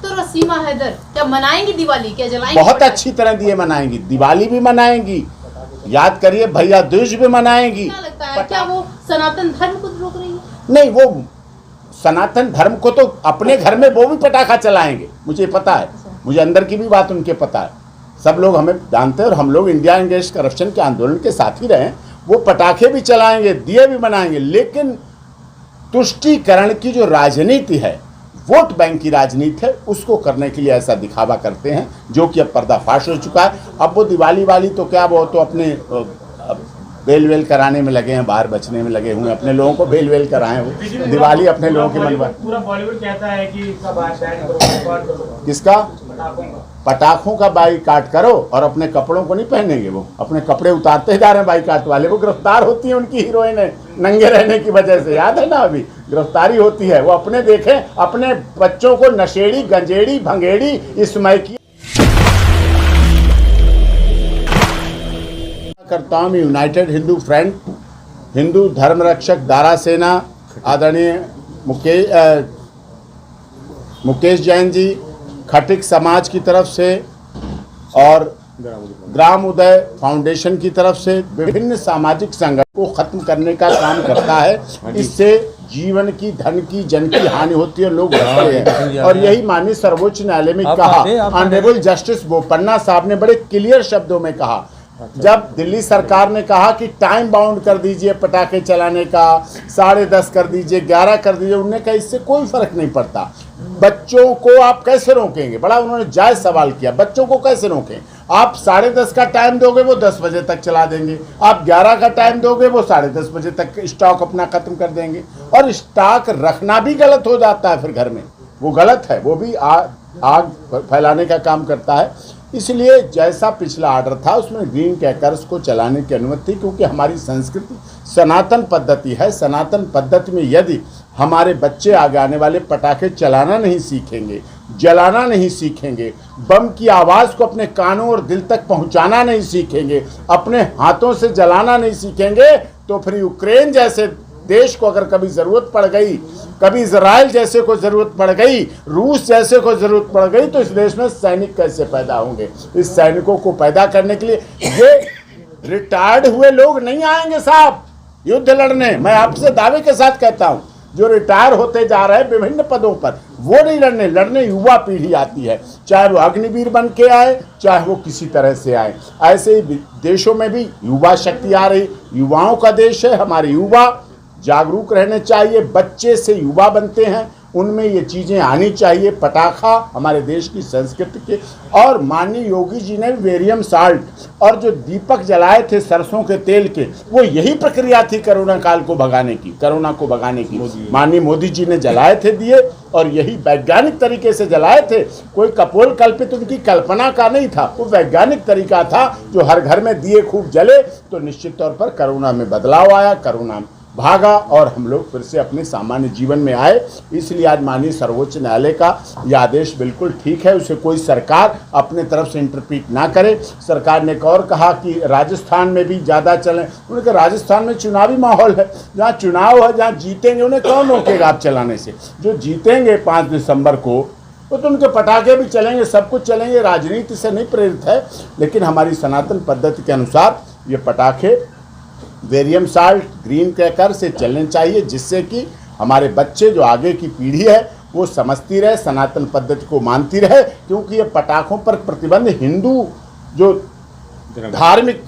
अख्तर और सीमा हैदर क्या मनाएंगी दिवाली, क्या जलाएंगी? बहुत अच्छी तरह दिए मनाएंगी, दिवाली भी मनाएंगी, याद करिए भैया दूज भी मनाएंगी। क्या लगता है क्या वो सनातन धर्म को रोक रही है? नहीं, वो सनातन धर्म को तो अपने घर में वो भी पटाखा चलाएंगे, मुझे पता है, मुझे अंदर की भी बात उनके पता है, सब लोग हमें जानते हैं और हम लोग इंडिया अगेंस्ट करप्शन के आंदोलन के साथ ही रहे। वो पटाखे भी चलाएंगे, दिए भी बनाएंगे, लेकिन तुष्टीकरण की जो राजनीति है, वोट बैंक की राजनीति है, उसको करने के लिए ऐसा दिखावा करते हैं जो कि अब पर्दाफाश हो चुका है। अब वो दिवाली वाली तो क्या, वो तो अपने बेल वेल कराने में लगे हैं, बाहर बचने में लगे हुए हैं, अपने लोगों को बेल वेल कराएं, वो दिवाली अपने लोगों की मनवा। पूरा बॉलीवुड कहता है कि किसका? पटाखों का बाईकाट करो और अपने कपड़ों को नहीं पहनेंगे, वो अपने कपड़े उतारते जा रहे हैं बाईकाट वाले, वो गिरफ्तार होती है उनकी हीरोइन नंगे रहने की वजह से, याद है ना, अभी गिरफ्तारी होती है। वो अपने देखें, अपने बच्चों को नशेड़ी गंजेड़ी भंगेड़ी इस समय की करता हूँ। यूनाइटेड हिंदू फ्रंट, हिंदू धर्म रक्षक दारा सेना, आदरणीय मुकेश जैन जी, खटिक समाज की तरफ से और ग्राम उदय फाउंडेशन की तरफ से विभिन्न सामाजिक संगठन को खत्म करने का काम करता है। इससे जीवन की, धन की, जन की हानि होती है, लोग डरते हैं। और यही माननीय सर्वोच्च न्यायालय में कहा, ऑनरेबल जस्टिस बोपन्ना साहब ने बड़े क्लियर शब्दों में कहा, जब दिल्ली सरकार ने कहा कि टाइम बाउंड कर दीजिए पटाखे चलाने का, 10:30 कर दीजिए, 11 कर दीजिए, उन्होंने कहा इससे कोई फर्क नहीं पड़ता। बच्चों को आप कैसे रोकेंगे? बड़ा उन्होंने जायज सवाल किया, बच्चों को कैसे रोकें? आप 10:30 का टाइम दोगे, वो 10 बजे तक चला देंगे। आप 11 का टाइम दोगे, वो 10:30 बजे तक स्टॉक अपना खत्म कर देंगे। और स्टॉक रखना भी गलत हो जाता है, फिर घर में वो गलत है, वो भी आग फैलाने का काम करता है। इसलिए जैसा पिछला आर्डर था उसमें ग्रीन क्रैकर्स को चलाने की अनुमति थी, क्योंकि हमारी संस्कृति सनातन पद्धति है। सनातन पद्धति में यदि हमारे बच्चे आगे आने वाले पटाखे चलाना नहीं सीखेंगे, जलाना नहीं सीखेंगे, बम की आवाज़ को अपने कानों और दिल तक पहुंचाना नहीं सीखेंगे, अपने हाथों से जलाना नहीं सीखेंगे, तो फिर यूक्रेन जैसे देश को अगर कभी ज़रूरत पड़ गई, कभी इजराइल जैसे को ज़रूरत पड़ गई, रूस जैसे को ज़रूरत पड़ गई, तो इस देश में सैनिक कैसे पैदा होंगे? इस सैनिकों को पैदा करने के लिए ये रिटायर्ड हुए लोग नहीं आएंगे साहब युद्ध लड़ने। मैं आपसे दावे के साथ कहता हूँ, जो रिटायर होते जा रहे हैं विभिन्न पदों पर, वो नहीं लड़ने युवा पीढ़ी आती है, चाहे वो अग्निवीर बन के आए, चाहे वो किसी तरह से आए। ऐसे ही देशों में भी युवा शक्ति आ रही, युवाओं का देश है, हमारे युवा जागरूक रहने चाहिए। बच्चे से युवा बनते हैं, उनमें ये चीज़ें आनी चाहिए। पटाखा हमारे देश की संस्कृति के, और माननीय योगी जी ने वेरियम साल्ट और जो दीपक जलाए थे सरसों के तेल के, वो यही प्रक्रिया थी कोरोना काल को भगाने की, कोरोना को भगाने की। माननीय मोदी जी ने जलाए थे दिए, और यही वैज्ञानिक तरीके से जलाए थे। कोई कपोल कल्पित उनकी कल्पना का नहीं था, वो वैज्ञानिक तरीका था, जो हर घर में दिए खूब जले तो निश्चित तौर पर कोरोना में बदलाव आया, कोरोना भागा और हम लोग फिर से अपने सामान्य जीवन में आए। इसलिए आज माननीय सर्वोच्च न्यायालय का यह आदेश बिल्कुल ठीक है, उसे कोई सरकार अपने तरफ से इंटरप्रीट ना करे। सरकार ने एक और कहा कि राजस्थान में भी ज़्यादा चलें, उन्होंने कहा राजस्थान में चुनावी माहौल है, जहाँ चुनाव है, जहाँ जीतेंगे, उन्हें कौन रोकेगा आप चलाने से? जो जीतेंगे 5 दिसंबर को, वो तो उनके पटाखे भी चलेंगे, सब कुछ चलेंगे, राजनीति से नहीं प्रेरित है। लेकिन हमारी सनातन पद्धति के अनुसार ये पटाखे वेरियम साल्ट, ग्रीन क्रैकर से चलने चाहिए, जिससे कि हमारे बच्चे, जो आगे की पीढ़ी है, वो समझती रहे, सनातन पद्धति को मानती रहे। क्योंकि ये पटाखों पर प्रतिबंध हिंदू जो धार्मिक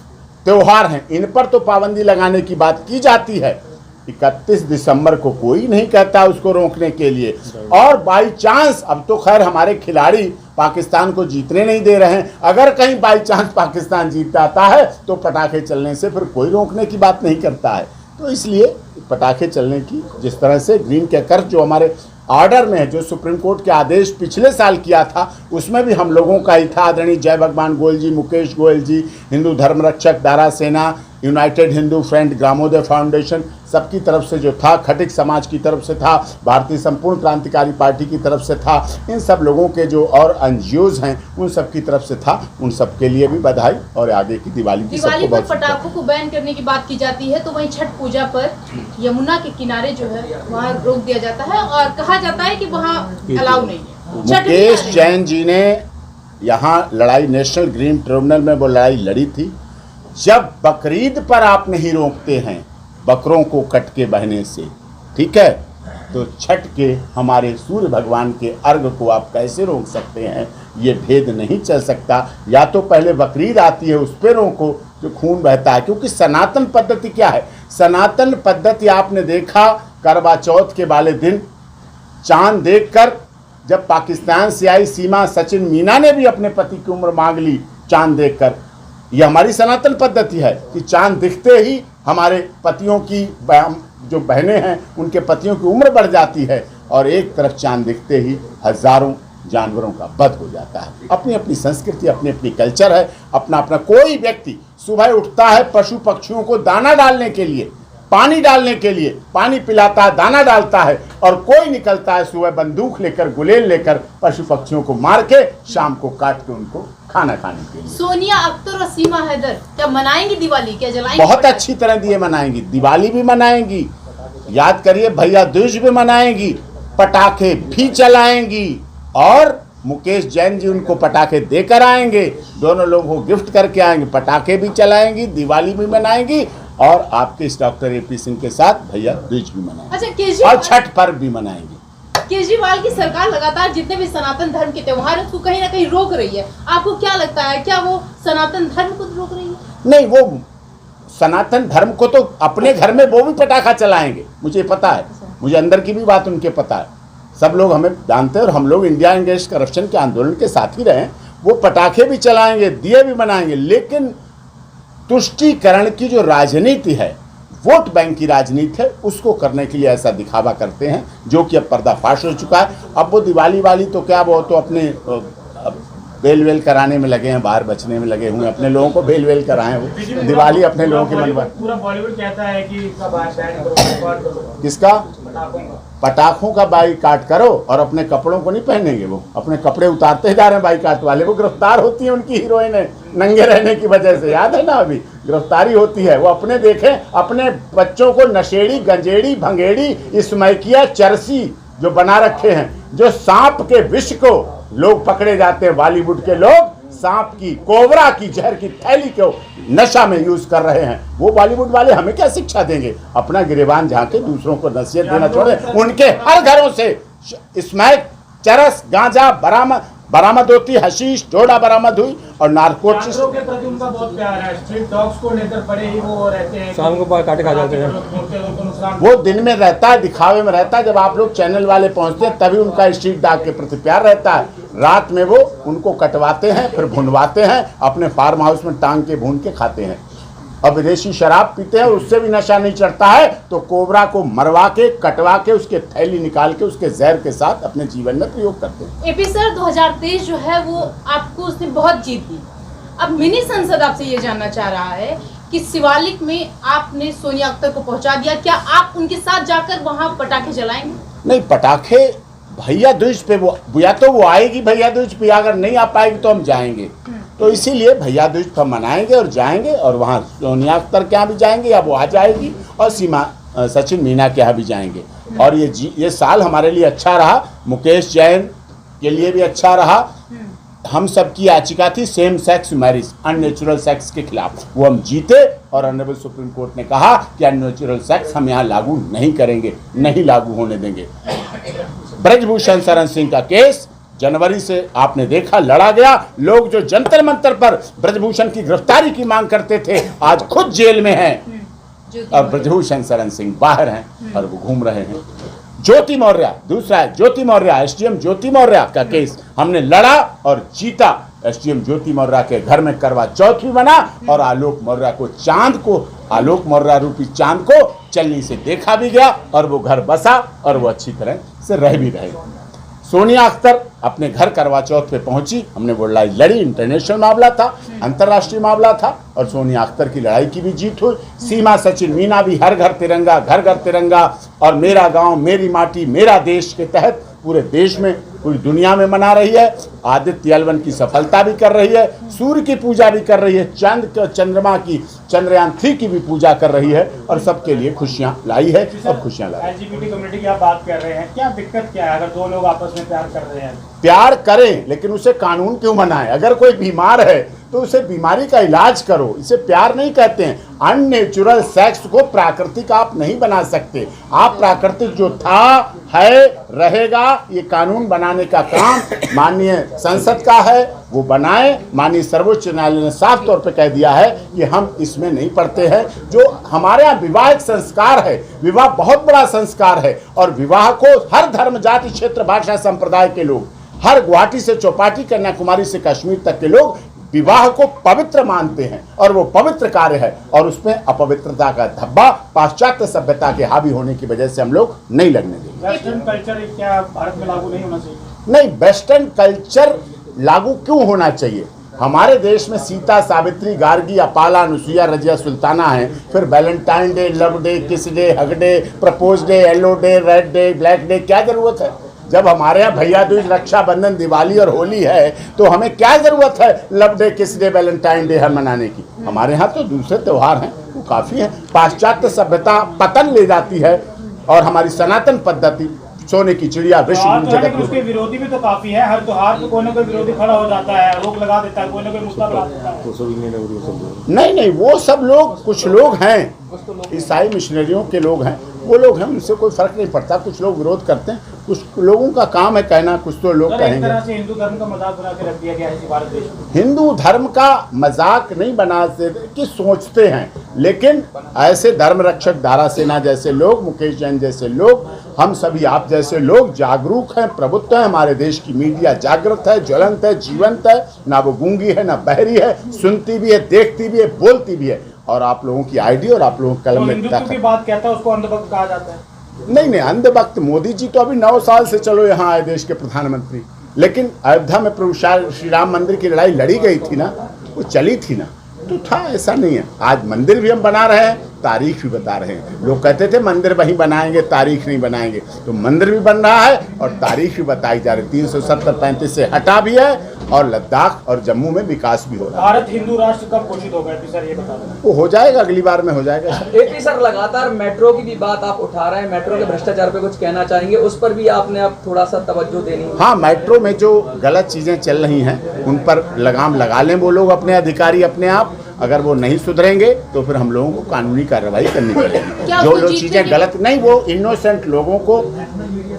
त्यौहार हैं, इन पर तो पाबंदी लगाने की बात की जाती है। 31 दिसंबर को कोई नहीं कहता उसको रोकने के लिए। और बाई चांस, अब तो खैर हमारे खिलाड़ी पाकिस्तान को जीतने नहीं दे रहे हैं, अगर कहीं बाई चांस पाकिस्तान जीत जाता है तो पटाखे चलने से फिर कोई रोकने की बात नहीं करता है। तो इसलिए पटाखे चलने की, जिस तरह से ग्रीन क्रैकर जो हमारे ऑर्डर में है, जो सुप्रीम कोर्ट के आदेश पिछले साल किया था, उसमें भी हम लोगों का ही था। आदरणीय जय भगवान गोयल जी, मुकेश गोयल जी, हिंदू धर्म रक्षक दारा सेना, यूनाइटेड हिंदू फ्रंट, ग्रामोदय फाउंडेशन, सबकी तरफ से जो था, खटिक समाज की तरफ से था, भारतीय संपूर्ण क्रांतिकारी पार्टी की तरफ से था, इन सब लोगों के जो और एनजीओज हैं उन सब की तरफ से था। उन सब के लिए भी बधाई, और आगे की दिवाली की सबको पर पटाखों को बैन करने की बात की जाती है, तो वहीं छठ पूजा पर यमुना के किनारे जो है वहाँ रोक दिया जाता है, और कहा जाता है कि वहाँ अलाउ नहीं है। मुकेश जैन जी ने यहाँ लड़ाई नेशनल ग्रीन ट्रिब्यूनल में वो लड़ाई लड़ी थी। जब बकरीद पर आप नहीं रोकते हैं बकरों को कट के बहने से, ठीक है, तो छठ के हमारे सूर्य भगवान के अर्घ को आप कैसे रोक सकते हैं? ये भेद नहीं चल सकता। या तो पहले बकरीद आती है उस पर रोको जो खून बहता है, क्योंकि सनातन पद्धति क्या है? सनातन पद्धति आपने देखा करवा चौथ के वाले दिन चांद देखकर, जब पाकिस्तान से आई सीमा सचिन मीना ने भी अपने पति की उम्र मांग ली चांद देखकर। ये हमारी सनातन पद्धति है कि चांद दिखते ही हमारे पतियों की जो बहनें हैं उनके पतियों की उम्र बढ़ जाती है, और एक तरफ चांद दिखते ही हजारों जानवरों का वध हो जाता है। अपनी अपनी संस्कृति, अपनी अपनी कल्चर है, अपना अपना। कोई व्यक्ति सुबह उठता है पशु पक्षियों को दाना डालने के लिए, पानी डालने के लिए, पानी पिलाता है, दाना डालता है, और कोई निकलता है सुबह बंदूक लेकर, गुलेल लेकर पशु पक्षियों को मार के शाम को काट के उनको खाना खाने के लिए। सोनिया अख्तर और सीमा हैदर क्या मनाएंगी दिवाली? क्या जलाएंगी? बहुत अच्छी तरह दिए मनाएंगी, दिवाली भी मनाएंगी, याद करिए भैया दूज भी मनाएंगी, पटाखे भी चलाएंगी, और मुकेश जैन जी उनको पटाखे देकर आएंगे, दोनों लोगों को गिफ्ट करके आएंगे, पटाखे भी चलाएंगी, दिवाली भी मनाएंगी, और आपके इस डॉक्टर AP सिंह के साथ भैया दूज भी मनाएंगे। अच्छा, केजरीवाल और छठ पर्व भी मनाएंगे। केजरीवाल की सरकार लगातार जितने भी सनातन धर्म के त्योहार हैं उसको कहीं ना कहीं रोक रही है। आपको क्या लगता है, क्या वो सनातन धर्म को रोक रही है? नहीं, वो सनातन धर्म को तो अपने घर में वो भी पटाखा चलाएंगे, मुझे पता है, मुझे अंदर की भी बात उनके पता है, सब लोग हमें जानते हैं, और हम लोग इंडिया अगेंस्ट करप्शन के आंदोलन के साथ ही रहे। वो पटाखे भी चलाएंगे, दिए भी बनाएंगे, लेकिन तुष्टीकरण की जो राजनीति है, वोट बैंक की राजनीति है, उसको करने के लिए ऐसा दिखावा करते हैं, जो कि अब पर्दाफाश हो चुका है। अब वो दिवाली वाली तो क्या, वो तो अपने बेल वेल कराने में लगे हैं, बाहर बचने में लगे हुए हैं, अपने लोगों को बेल वेल कराएं, वो दिवाली अपने लोगों की मनवा। पूरा बॉलीवुड कहता है कि किसका? पटाखों का बाइकाट करो, और अपने कपड़ों को नहीं पहनेंगे। वो अपने कपड़े उतारते जा रहे हैं बाइकाट वाले, वो गिरफ्तार होती है उनकी हीरोइन नंगे रहने की वजह से, याद है ना, अभी गिरफ्तारी होती है। वो अपने देखें, अपने बच्चों को नशेड़ी, गंजेड़ी, भंगेड़ी, स्मैकिया, चरसी जो बना रखे हैं, जो सांप के विष को लोग पकड़े जाते हैं, बॉलीवुड के लोग सांप की, कोबरा की, जहर की थैली को नशा में यूज कर रहे हैं, वो बॉलीवुड वाले हमें क्या शिक्षा देंगे? अपना गिरेबान झांके, दूसरों को नसीहत देना छोड़े। उनके हर घरों से स्मैक, चरस, गांजा बरामद होती, हशीश, डोडा बरामद हुई, और नारकोटिक्स के प्रति उनका बहुत प्यार है। स्ट्रीट डॉग्स को लेकर पड़े ही वो रहते हैं, शाम को काटे खा जाते हैं। वो दिन में रहता है, दिखावे में रहता है, जब आप लोग चैनल वाले पहुंचते हैं तभी उनका स्ट्रीट डॉग के प्रति प्यार रहता है। रात में वो उनको कटवाते हैं, फिर भुनवाते हैं, अपने फार्म हाउस में टांग के भून के खाते हैं, और विदेशी शराब पीते हैं, उससे भी नशा नहीं चढ़ता है तो कोबरा को मरवा के, कटवा के, उसके थैली निकाल के उसके जहर के साथ अपने जीवन में प्रयोग करते हैं। AP सर, 2023 जो है वो आपको उसने बहुत जीत दी। अब मिनी संसद आपसे ये जानना चाह रहा है कि शिवालिक में आपने सोनिया अख्तर को पहुंचा दिया, क्या आप उनके साथ जाकर वहां पटाखे जलाएंगे? नहीं, पटाखे भैया दूज पे वो, या तो वो आएगी भैया दूज पे, अगर नहीं आ पाएगी तो हम जाएंगे, तो इसीलिए भैया दूज पर मनाएंगे और जाएंगे, और वहाँ सोनिया अख्तर के यहाँ भी जाएंगे, या वो आ जाएगी, और सीमा सचिन मीना के यहाँ भी जाएंगे। और ये साल हमारे लिए अच्छा रहा, मुकेश जैन के लिए भी अच्छा रहा। हम सबकी याचिका थी same sex marriage, unnatural sex के खिलाफ, वो हम जीते, और ऑनरेबल सुप्रीम कोर्ट ने कहा कि अननेचुरल सेक्स हम यहाँ लागू नहीं करेंगे, नहीं लागू होने देंगे। ब्रजभूषण शरण सिंह का केस जनवरी से आपने देखा लड़ा गया, लोग जो जंतर मंतर पर ब्रजभूषण की गिरफ्तारी की मांग करते थे आज खुद जेल में हैं, और ब्रजभूषण शरण सिंह बाहर हैं और वो घूम रहे हैं। ज्योति मौर्य, दूसरा है ज्योति मौर्य, SDM ज्योति मौर्य का केस हमने लड़ा और जीता। SDM ज्योति मौर्य के घर में करवा चौथ भी बना, और आलोक मौर्य को, चांद को, आलोक मौर्य रूपी चांद को चलनी से देखा भी गया, और वो घर बसा, और वो अच्छी तरह से रह भी रहे। सोनिया अख्तर अपने घर करवा चौथ पे पहुंची, हमने वो लड़ाई लड़ी, इंटरनेशनल मामला था, अंतर्राष्ट्रीय मामला था, और सोनिया अख्तर की लड़ाई की भी जीत हुई। सीमा सचिन मीना भी हर घर तिरंगा, घर घर तिरंगा, और मेरा गांव मेरी माटी मेरा देश के तहत पूरे देश में, पूरी दुनिया में मना रही है। आदित्य L1 की सफलता भी कर रही है, सूर्य की पूजा भी कर रही है, चंद्रमा की चंद्रयान 3 की भी पूजा कर रही है और सबके लिए खुशियां लाई है और खुशियां लाई। LGBT कम्युनिटी की आप बात कर रहे हैं, क्या दिक्कत क्या है अगर दो लोग आपस में प्यार कर रहे हैं? प्यार करें, लेकिन उसे कानून क्यों बनाए? अगर कोई बीमार है तो उसे बीमारी का इलाज करो, इसे प्यार नहीं कहते हैं। अननेचुरल सेक्स को प्राकृतिक आप नहीं बना सकते। आप प्राकृतिक जो था है रहेगा, ये कानून बनाने का काम माननीय संसद का है, वो बनाए। माननीय सर्वोच्च न्यायालय ने साफ तौर पे कह दिया है कि हम इसमें नहीं पढ़ते हैं। जो हमारे यहाँ विवाह एक संस्कार है, विवाह बहुत बड़ा संस्कार है और विवाह को हर धर्म, जाति, क्षेत्र, भाषा, संप्रदाय के लोग, हर गुवाहाटी से चौपाटी, कन्याकुमारी से कश्मीर तक के लोग विवाह को पवित्र मानते हैं और वो पवित्र कार्य है और उसमें अपवित्रता का धब्बा पाश्चात्य सभ्यता के हावी होने की वजह से हम लोग नहीं लगने देंगे। वेस्टर्न कल्चर क्या भारत में लागू नहीं होना चाहिए? नहीं, वेस्टर्न कल्चर लागू क्यों होना चाहिए? हमारे देश में सीता, सावित्री, गार्गी, अपाला, अनुसुईया, रजिया, सुल्ताना है। फिर वैलेंटाइन डे, लव डे, किस day, hug day, propose day, yellow day, red day, black day, क्या जरूरत है? जब हमारे यहाँ भैया दूज, रक्षाबंधन, दिवाली और होली है तो हमें क्या जरूरत है लव डे, किस डे, वैलेंटाइन डे मनाने की? हमारे यहाँ तो दूसरे त्योहार हैं, वो काफ़ी है। पाश्चात्य सभ्यता पतन ले जाती है और हमारी सनातन पद्धति सोने की चिड़िया विश्व जगत। उसके विरोधी भी तो काफी है, हर त्योहार पे कोई ना कोई विरोधी खड़ा हो जाता है, रोक लगा देता है, कोई ना कोई मुद्दा बना देता है। नहीं, वो सब लोग, कुछ लोग हैं ईसाई मिशनरियों के लोग हैं, वो लोग हैं, उनसे कोई फर्क नहीं पड़ता। कुछ लोग विरोध करते हैं, कुछ लोगों का काम है कहना, कुछ तो लोग कहेंगे। एक तरह से हिंदू धर्म का मजाक बना के रख दिया गया है भारत देश में। हिंदू धर्म का मजाक नहीं बनाते कि सोचते हैं, लेकिन ऐसे धर्म रक्षक धारा सेना जैसे लोग, मुकेश जैन जैसे लोग, हम सभी आप जैसे लोग जागरूक हैं, प्रबुद्ध हैं। हमारे देश की मीडिया जागृत है, ज्वलंत है, जीवंत है, ना वो गूंगी है, ना बहरी है, सुनती भी है, देखती भी है, बोलती भी है। और आप लोगों की आईडी और आप लोगों के कलम में हिंदुत्व की बात कहता है उसको अंधभक्त कहा जाता है। नहीं, अंधभक्त मोदी जी तो अभी 9 साल से चलो यहाँ आए देश के प्रधानमंत्री, लेकिन अयोध्या में प्रभु श्री राम मंदिर की लड़ाई लड़ी गई थी ना, वो चली थी ना, तो था, ऐसा नहीं है। आज मंदिर भी हम बना रहे हैं, तारीख भी बता रहे हैं। लोग कहते थे मंदिर वहीं बनाएंगे, तारीख नहीं बनाएंगे, तो मंदिर भी बन रहा है और तारीख भी बताई जा रही। 370-35 से हटा भी है और लद्दाख और जम्मू में विकास भी हो रहा है। भारत हिंदू राष्ट्र कब घोषित होगा सर, ये बता दें। वो हो जाएगा, अगली बार में हो जाएगा। एक सर, लगातार मेट्रो की भी बात आप उठा रहे हैं, मेट्रो के भ्रष्टाचार पे कुछ कहना चाहेंगे? उस पर भी आपने अब थोड़ा सा तवज्जो देनी है। हाँ, मेट्रो में जो गलत चीज़ें चल रही हैं उन पर लगाम लगा लें वो लोग, अपने अधिकारी अपने आप। अगर वो नहीं सुधरेंगे तो फिर हम लोगों को कानूनी कार्रवाई करनी पड़ेगी। जो चीज़ें गलत नहीं, वो इनोसेंट लोगों को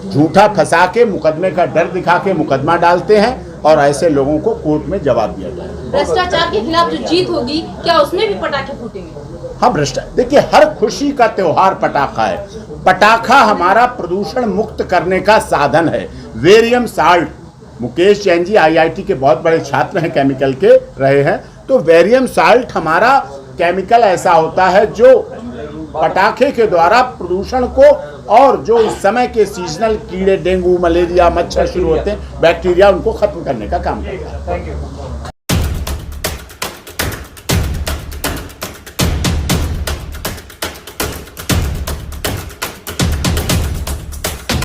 झूठा फंसा के, मुकदमे का डर दिखा के मुकदमा डालते हैं और ऐसे लोगों को कोर्ट में जवाब दिया जाए। भ्रष्टाचार के खिलाफ जो जीत होगी, क्या उसमें भी पटाखे फूटेंगे? हाँ, देखिए, हर खुशी का त्योहार पटाखा है। पटाखा हमारा प्रदूषण मुक्त करने का साधन है। वेरियम साल्ट, मुकेश जैन जी IIT के बहुत बड़े छात्र हैं, केमिकल के रहे हैं, तो वेरियम साल्ट हमारा केमिकल ऐसा होता है जो पटाखे के द्वारा प्रदूषण को और जो इस समय के सीजनल कीड़े, डेंगू, मलेरिया, मच्छर शुरू होते हैं, बैक्टीरिया, उनको खत्म करने का काम करता है। Thank you.